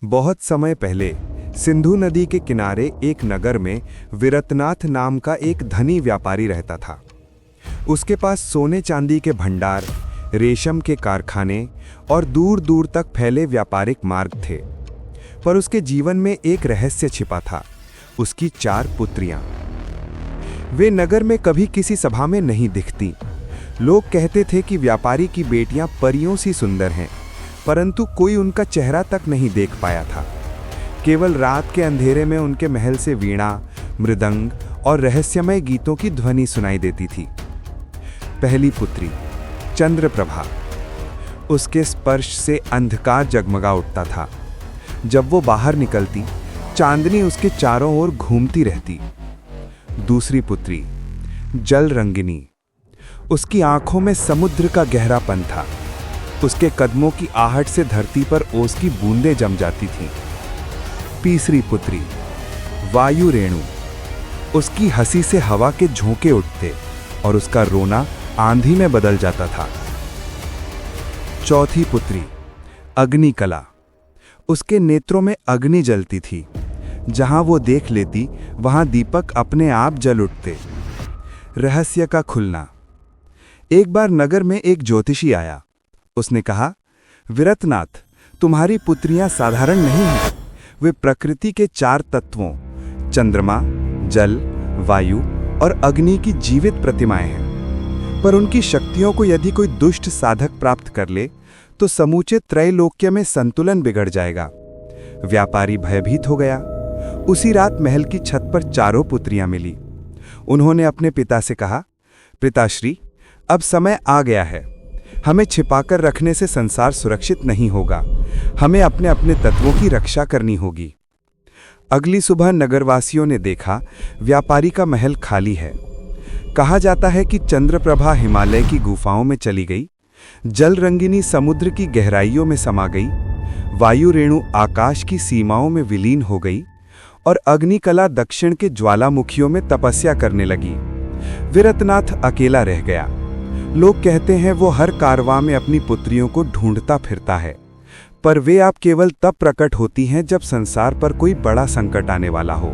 बहुत समय पहले सिंधु नदी के किनारे एक नगर में विरतनाथ नाम का एक धनी व्यापारी रहता था। उसके पास सोने चांदी के भंडार, रेशम के कारखाने और दूर दूर तक फैले व्यापारिक मार्ग थे। पर उसके जीवन में एक रहस्य छिपा था, उसकी 4 पुत्रियां। वे नगर में कभी किसी सभा में नहीं दिखती। लोग कहते थे कि व्यापारी की बेटियां परियों सी सुंदर हैं, परंतु कोई उनका चेहरा तक नहीं देख पाया था। केवल रात के अंधेरे में उनके महल से वीणा, मृदंग और रहस्यमय गीतों की ध्वनि सुनाई देती थी। पहली पुत्री चंद्रप्रभा, उसके स्पर्श से अंधकार जगमगा उठता था। जब वो बाहर निकलती, चांदनी उसके चारों ओर घूमती रहती। दूसरी पुत्री जलरंगिनी, उसकी आंखों में समुद्र का गहरापन था। उसके कदमों की आहट से धरती पर ओस की बूंदें जम जाती थीं। तीसरी पुत्री वायु रेणु, उसकी हंसी से हवा के झोंके उठते और उसका रोना आंधी में बदल जाता था। चौथी पुत्री अग्निकला, उसके नेत्रों में अग्नि जलती थी। जहां वो देख लेती, वहां दीपक अपने आप जल उठते। रहस्य का खुलना। एक बार नगर में एक ज्योतिषी आया। उसने कहा, विरतनाथ, तुम्हारी पुत्रियां साधारण नहीं हैं। वे प्रकृति के 4 तत्वों चंद्रमा, जल, वायु और अग्नि की जीवित प्रतिमाएं हैं। पर उनकी शक्तियों को यदि कोई दुष्ट साधक प्राप्त कर ले तो समूचे त्रैलोक्य में संतुलन बिगड़ जाएगा। व्यापारी भयभीत हो गया। उसी रात महल की छत पर 4 पुत्रियां मिली। उन्होंने अपने पिता से कहा, पिताश्री, अब समय आ गया है। हमें छिपाकर रखने से संसार सुरक्षित नहीं होगा। हमें अपने अपने तत्वों की रक्षा करनी होगी। अगली सुबह नगरवासियों ने देखा, व्यापारी का महल खाली है। कहा जाता है कि चंद्रप्रभा हिमालय की गुफाओं में चली गई, जलरंगिनी समुद्र की गहराइयों में समा गई, वायु रेणु आकाश की सीमाओं में विलीन हो गई और अग्निकला दक्षिण के ज्वालामुखियों में तपस्या करने लगी। विरतनाथ अकेला रह गया। लोग कहते हैं वो हर कारवां में अपनी पुत्रियों को ढूंढता फिरता है, पर वे आप केवल तब प्रकट होती हैं जब संसार पर कोई बड़ा संकट आने वाला हो।